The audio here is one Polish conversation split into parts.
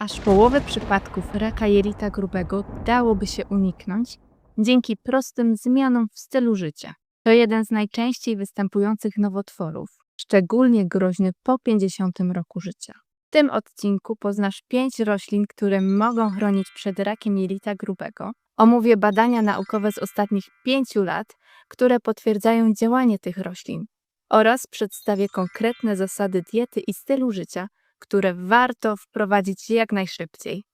Aż połowę przypadków raka jelita grubego dałoby się uniknąć dzięki prostym zmianom w stylu życia. To jeden z najczęściej występujących nowotworów, szczególnie groźny po 50 roku życia. W tym odcinku poznasz 5 roślin, które mogą chronić przed rakiem jelita grubego. Omówię badania naukowe z ostatnich 5 lat, które potwierdzają działanie tych roślin, oraz przedstawię konkretne zasady diety i stylu życia, które warto wprowadzić jak najszybciej.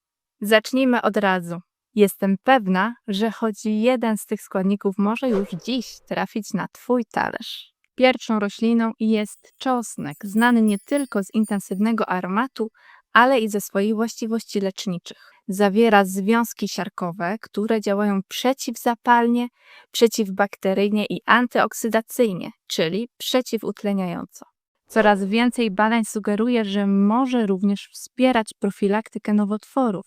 Zacznijmy od razu. Jestem pewna, że choć jeden z tych składników może już dziś trafić na Twój talerz. Pierwszą rośliną jest czosnek, znany nie tylko z intensywnego aromatu, ale i ze swoich właściwości leczniczych. Zawiera związki siarkowe, które działają przeciwzapalnie, przeciwbakteryjnie i antyoksydacyjnie, czyli przeciwutleniająco. Coraz więcej badań sugeruje, że może również wspierać profilaktykę nowotworów,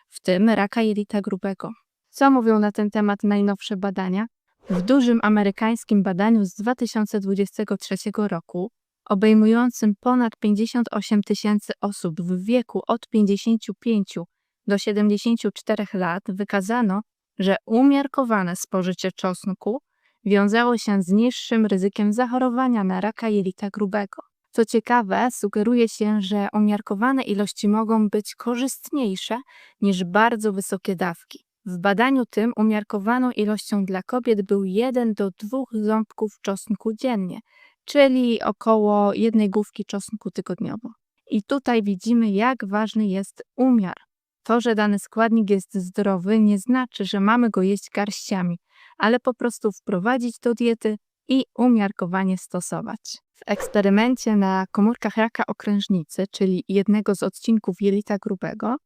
w tym raka jelita grubego. Co mówią na ten temat najnowsze badania? W dużym amerykańskim badaniu z 2023 roku, obejmującym ponad 58 000 osób w wieku od 55 do 74 lat, wykazano, że umiarkowane spożycie czosnku wiązało się z niższym ryzykiem zachorowania na raka jelita grubego. Co ciekawe, sugeruje się, że umiarkowane ilości mogą być korzystniejsze niż bardzo wysokie dawki. W badaniu tym umiarkowaną ilością dla kobiet był 1 do 2 ząbków czosnku dziennie, czyli około 1 główki czosnku tygodniowo. I tutaj widzimy, jak ważny jest umiar. To, że dany składnik jest zdrowy, nie znaczy, że mamy go jeść garściami, ale po prostu wprowadzić do diety i umiarkowanie stosować. W eksperymencie na komórkach raka okrężnicy, czyli jednego z odcinków jelita grubego,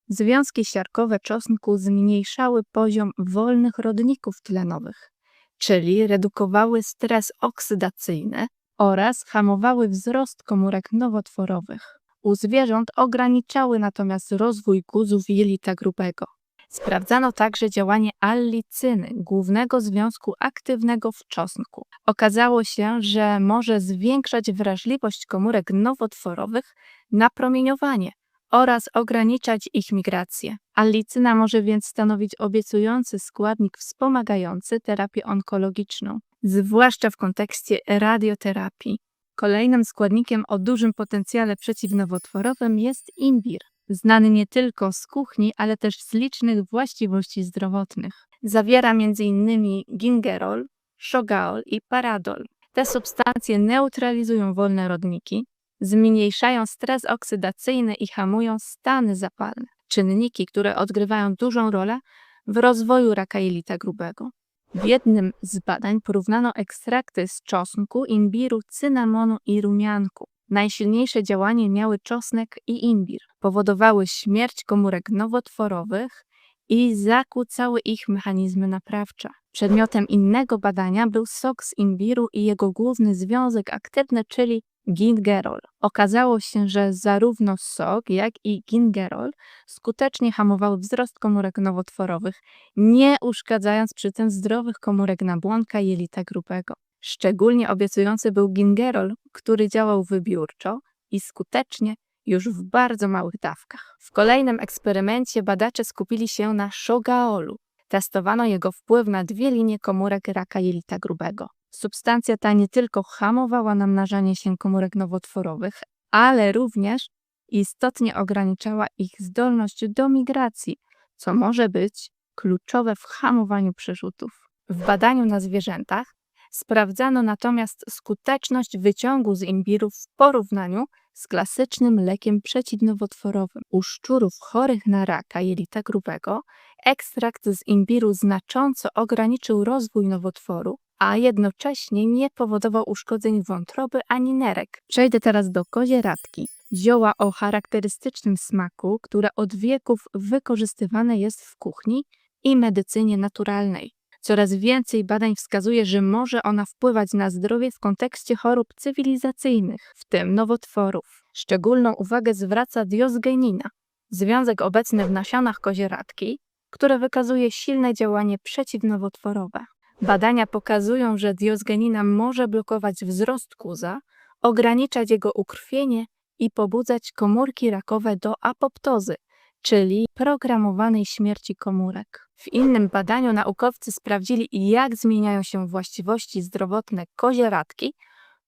związki siarkowe czosnku zmniejszały poziom wolnych rodników tlenowych, czyli redukowały stres oksydacyjny oraz hamowały wzrost komórek nowotworowych. U zwierząt ograniczały natomiast rozwój guzów jelita grubego. Sprawdzano także działanie allicyny, głównego związku aktywnego w czosnku. Okazało się, że może zwiększać wrażliwość komórek nowotworowych na promieniowanie oraz ograniczać ich migrację. Allicyna może więc stanowić obiecujący składnik wspomagający terapię onkologiczną, zwłaszcza w kontekście radioterapii. Kolejnym składnikiem o dużym potencjale przeciwnowotworowym jest imbir, znany nie tylko z kuchni, ale też z licznych właściwości zdrowotnych. Zawiera m.in. gingerol, shogaol i paradol. Te substancje neutralizują wolne rodniki, zmniejszają stres oksydacyjny i hamują stany zapalne, czynniki, które odgrywają dużą rolę w rozwoju raka jelita grubego. W jednym z badań porównano ekstrakty z czosnku, imbiru, cynamonu i rumianku. Najsilniejsze działanie miały czosnek i imbir. Powodowały śmierć komórek nowotworowych i zakłócały ich mechanizmy naprawcze. Przedmiotem innego badania był sok z imbiru i jego główny związek aktywny, czyli gingerol. Okazało się, że zarówno sok, jak i gingerol skutecznie hamowały wzrost komórek nowotworowych, nie uszkadzając przy tym zdrowych komórek nabłonka jelita grubego. Szczególnie obiecujący był gingerol, który działał wybiórczo i skutecznie już w bardzo małych dawkach. W kolejnym eksperymencie badacze skupili się na shogaolu. Testowano jego wpływ na 2 linie komórek raka jelita grubego. Substancja ta nie tylko hamowała namnażanie się komórek nowotworowych, ale również istotnie ograniczała ich zdolność do migracji, co może być kluczowe w hamowaniu przerzutów. W badaniu na zwierzętach sprawdzano natomiast skuteczność wyciągu z imbiru w porównaniu z klasycznym lekiem przeciwnowotworowym. U szczurów chorych na raka jelita grubego ekstrakt z imbiru znacząco ograniczył rozwój nowotworu, a jednocześnie nie powodował uszkodzeń wątroby ani nerek. Przejdę teraz do kozieradki. Zioła o charakterystycznym smaku, które od wieków wykorzystywane jest w kuchni i medycynie naturalnej. Coraz więcej badań wskazuje, że może ona wpływać na zdrowie w kontekście chorób cywilizacyjnych, w tym nowotworów. Szczególną uwagę zwraca diozgenina, związek obecny w nasionach kozieradki, które wykazuje silne działanie przeciwnowotworowe. Badania pokazują, że diozgenina może blokować wzrost guza, ograniczać jego ukrwienie i pobudzać komórki rakowe do apoptozy, czyli programowanej śmierci komórek. W innym badaniu naukowcy sprawdzili, jak zmieniają się właściwości zdrowotne kozieradki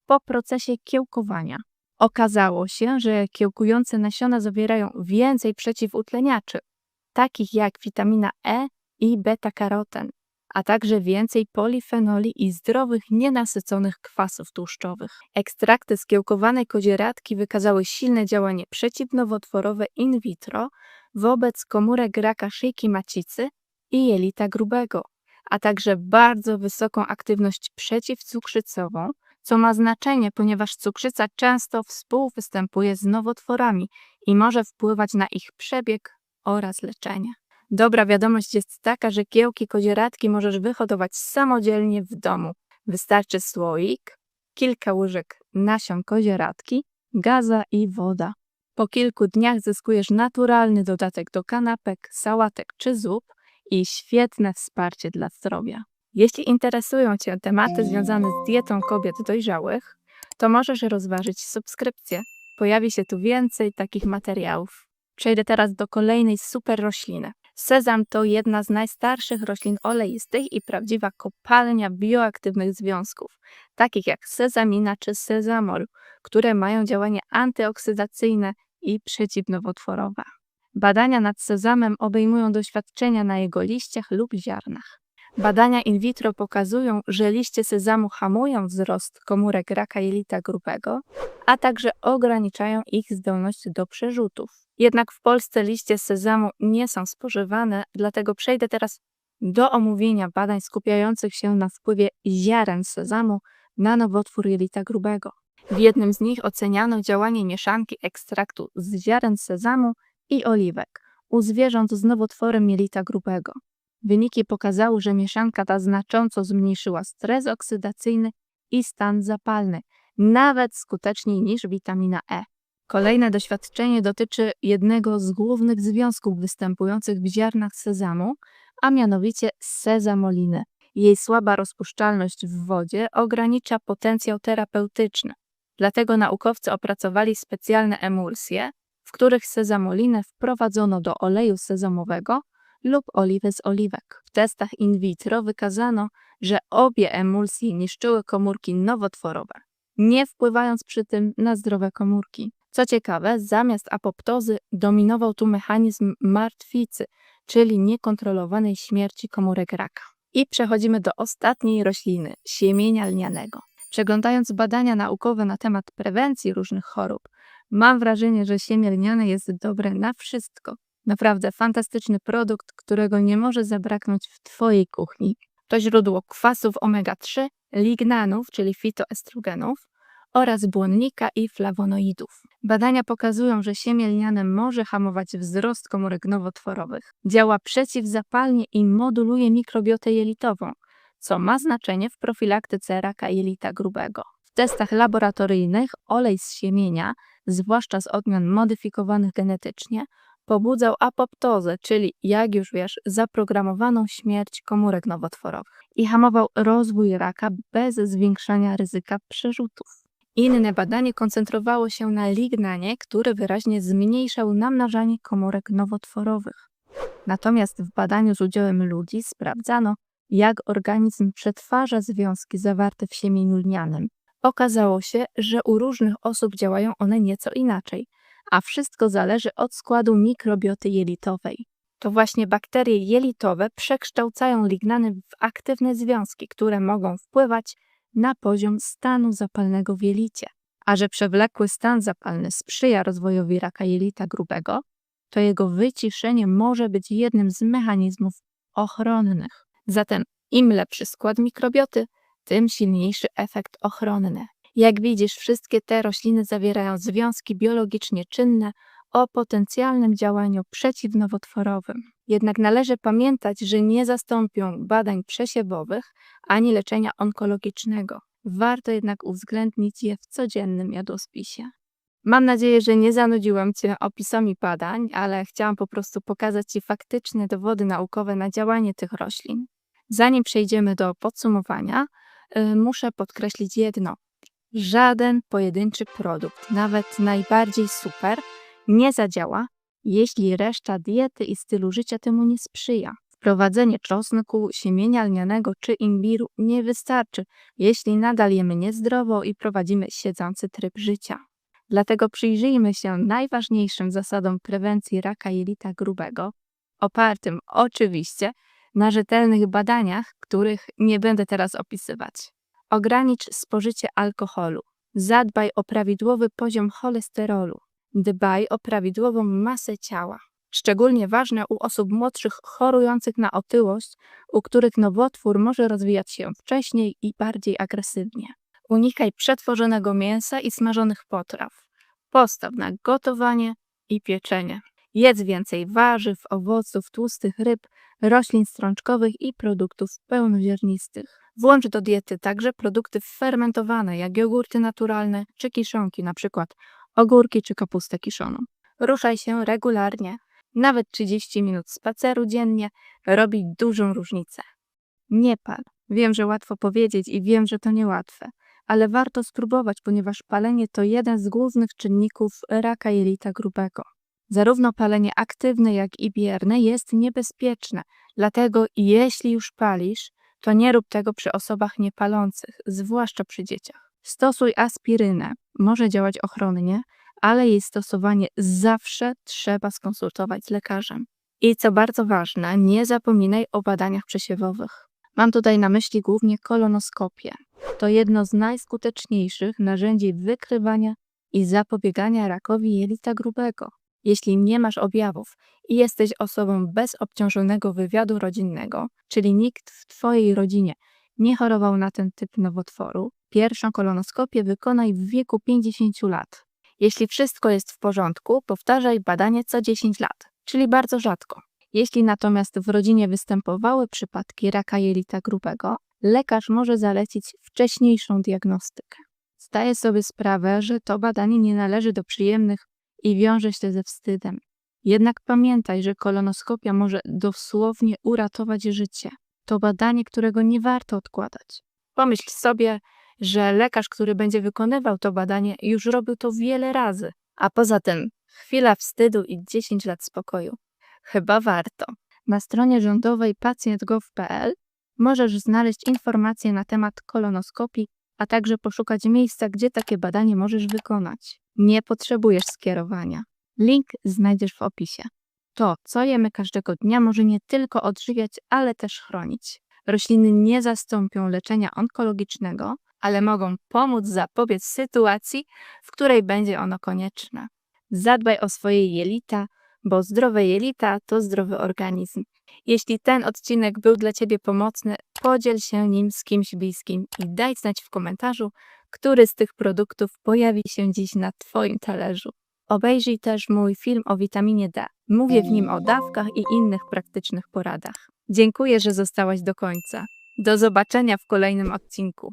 po procesie kiełkowania. Okazało się, że kiełkujące nasiona zawierają więcej przeciwutleniaczy, takich jak witamina E i beta-karoten, a także więcej polifenoli i zdrowych, nienasyconych kwasów tłuszczowych. Ekstrakty z kiełkowanej kozieradki wykazały silne działanie przeciwnowotworowe in vitro wobec komórek raka szyjki macicy i jelita grubego, a także bardzo wysoką aktywność przeciwcukrzycową, co ma znaczenie, ponieważ cukrzyca często współwystępuje z nowotworami i może wpływać na ich przebieg oraz leczenie. Dobra wiadomość jest taka, że kiełki kozieradki możesz wyhodować samodzielnie w domu. Wystarczy słoik, kilka łyżek nasion kozieradki, gaza i woda. Po kilku dniach zyskujesz naturalny dodatek do kanapek, sałatek czy zup i świetne wsparcie dla zdrowia. Jeśli interesują Cię tematy związane z dietą kobiet dojrzałych, to możesz rozważyć subskrypcję. Pojawi się tu więcej takich materiałów. Przejdę teraz do kolejnej super rośliny. Sezam to jedna z najstarszych roślin oleistych i prawdziwa kopalnia bioaktywnych związków, takich jak sezamina czy sezamol, które mają działanie antyoksydacyjne i przeciwnowotworowe. Badania nad sezamem obejmują doświadczenia na jego liściach lub ziarnach. Badania in vitro pokazują, że liście sezamu hamują wzrost komórek raka jelita grubego, a także ograniczają ich zdolność do przerzutów. Jednak w Polsce liście sezamu nie są spożywane, dlatego przejdę teraz do omówienia badań skupiających się na wpływie ziaren sezamu na nowotwór jelita grubego. W jednym z nich oceniano działanie mieszanki ekstraktu z ziaren sezamu i oliwek u zwierząt z nowotworem jelita grubego. Wyniki pokazały, że mieszanka ta znacząco zmniejszyła stres oksydacyjny i stan zapalny, nawet skuteczniej niż witamina E. Kolejne doświadczenie dotyczy jednego z głównych związków występujących w ziarnach sezamu, a mianowicie sezamoliny. Jej słaba rozpuszczalność w wodzie ogranicza potencjał terapeutyczny. Dlatego naukowcy opracowali specjalne emulsje, w których sezamolinę wprowadzono do oleju sezamowego lub oliwy z oliwek. W testach in vitro wykazano, że obie emulsje niszczyły komórki nowotworowe, nie wpływając przy tym na zdrowe komórki. Co ciekawe, zamiast apoptozy dominował tu mechanizm martwicy, czyli niekontrolowanej śmierci komórek raka. I przechodzimy do ostatniej rośliny, siemienia lnianego. Przeglądając badania naukowe na temat prewencji różnych chorób, mam wrażenie, że siemię lniane jest dobre na wszystko. Naprawdę fantastyczny produkt, którego nie może zabraknąć w Twojej kuchni. To źródło kwasów omega-3, lignanów, czyli fitoestrogenów, oraz błonnika i flawonoidów. Badania pokazują, że siemię lniane może hamować wzrost komórek nowotworowych, działa przeciwzapalnie i moduluje mikrobiotę jelitową, co ma znaczenie w profilaktyce raka jelita grubego. W testach laboratoryjnych olej z siemienia, zwłaszcza z odmian modyfikowanych genetycznie, pobudzał apoptozę, czyli, jak już wiesz, zaprogramowaną śmierć komórek nowotworowych i hamował rozwój raka bez zwiększania ryzyka przerzutów. Inne badanie koncentrowało się na lignanie, który wyraźnie zmniejszał namnażanie komórek nowotworowych. Natomiast w badaniu z udziałem ludzi sprawdzano, jak organizm przetwarza związki zawarte w siemieniu lnianym. Okazało się, że u różnych osób działają one nieco inaczej, a wszystko zależy od składu mikrobioty jelitowej. To właśnie bakterie jelitowe przekształcają lignany w aktywne związki, które mogą wpływać na poziom stanu zapalnego w jelicie. A że przewlekły stan zapalny sprzyja rozwojowi raka jelita grubego, to jego wyciszenie może być jednym z mechanizmów ochronnych. Zatem im lepszy skład mikrobioty, tym silniejszy efekt ochronny. Jak widzisz, wszystkie te rośliny zawierają związki biologicznie czynne o potencjalnym działaniu przeciwnowotworowym. Jednak należy pamiętać, że nie zastąpią badań przesiewowych ani leczenia onkologicznego. Warto jednak uwzględnić je w codziennym jadłospisie. Mam nadzieję, że nie zanudziłam Cię opisami badań, ale chciałam po prostu pokazać Ci faktyczne dowody naukowe na działanie tych roślin. Zanim przejdziemy do podsumowania, muszę podkreślić jedno. Żaden pojedynczy produkt, nawet najbardziej super, nie zadziała, jeśli reszta diety i stylu życia temu nie sprzyja. Wprowadzenie czosnku, siemienia lnianego czy imbiru nie wystarczy, jeśli nadal jemy niezdrowo i prowadzimy siedzący tryb życia. Dlatego przyjrzyjmy się najważniejszym zasadom prewencji raka jelita grubego, opartym oczywiście na rzetelnych badaniach, których nie będę teraz opisywać. Ogranicz spożycie alkoholu. Zadbaj o prawidłowy poziom cholesterolu. Dbaj o prawidłową masę ciała. Szczególnie ważne u osób młodszych chorujących na otyłość, u których nowotwór może rozwijać się wcześniej i bardziej agresywnie. Unikaj przetworzonego mięsa i smażonych potraw. Postaw na gotowanie i pieczenie. Jedz więcej warzyw, owoców, tłustych ryb, roślin strączkowych i produktów pełnoziarnistych. Włącz do diety także produkty fermentowane, jak jogurty naturalne czy kiszonki, np. ogórki czy kapustę kiszoną. Ruszaj się regularnie. Nawet 30 minut spaceru dziennie robi dużą różnicę. Nie pal. Wiem, że łatwo powiedzieć i wiem, że to niełatwe, ale warto spróbować, ponieważ palenie to jeden z głównych czynników raka jelita grubego. Zarówno palenie aktywne, jak i bierne jest niebezpieczne, dlatego jeśli już palisz, to nie rób tego przy osobach niepalących, zwłaszcza przy dzieciach. Stosuj aspirynę, może działać ochronnie, ale jej stosowanie zawsze trzeba skonsultować z lekarzem. I co bardzo ważne, nie zapominaj o badaniach przesiewowych. Mam tutaj na myśli głównie kolonoskopię. To jedno z najskuteczniejszych narzędzi wykrywania i zapobiegania rakowi jelita grubego. Jeśli nie masz objawów i jesteś osobą bez obciążonego wywiadu rodzinnego, czyli nikt w Twojej rodzinie nie chorował na ten typ nowotworu, pierwszą kolonoskopię wykonaj w wieku 50 lat. Jeśli wszystko jest w porządku, powtarzaj badanie co 10 lat, czyli bardzo rzadko. Jeśli natomiast w rodzinie występowały przypadki raka jelita grubego, lekarz może zalecić wcześniejszą diagnostykę. Zdaję sobie sprawę, że to badanie nie należy do przyjemnych i wiąże się ze wstydem. Jednak pamiętaj, że kolonoskopia może dosłownie uratować życie. To badanie, którego nie warto odkładać. Pomyśl sobie, że lekarz, który będzie wykonywał to badanie, już robił to wiele razy. A poza tym chwila wstydu i 10 lat spokoju. Chyba warto. Na stronie rządowej pacjent.gov.pl możesz znaleźć informacje na temat kolonoskopii, a także poszukać miejsca, gdzie takie badanie możesz wykonać. Nie potrzebujesz skierowania. Link znajdziesz w opisie. To, co jemy każdego dnia, może nie tylko odżywiać, ale też chronić. Rośliny nie zastąpią leczenia onkologicznego, ale mogą pomóc zapobiec sytuacji, w której będzie ono konieczne. Zadbaj o swoje jelita, bo zdrowe jelita to zdrowy organizm. Jeśli ten odcinek był dla Ciebie pomocny, podziel się nim z kimś bliskim i daj znać w komentarzu, który z tych produktów pojawi się dziś na Twoim talerzu. Obejrzyj też mój film o witaminie D. Mówię w nim o dawkach i innych praktycznych poradach. Dziękuję, że zostałaś do końca. Do zobaczenia w kolejnym odcinku.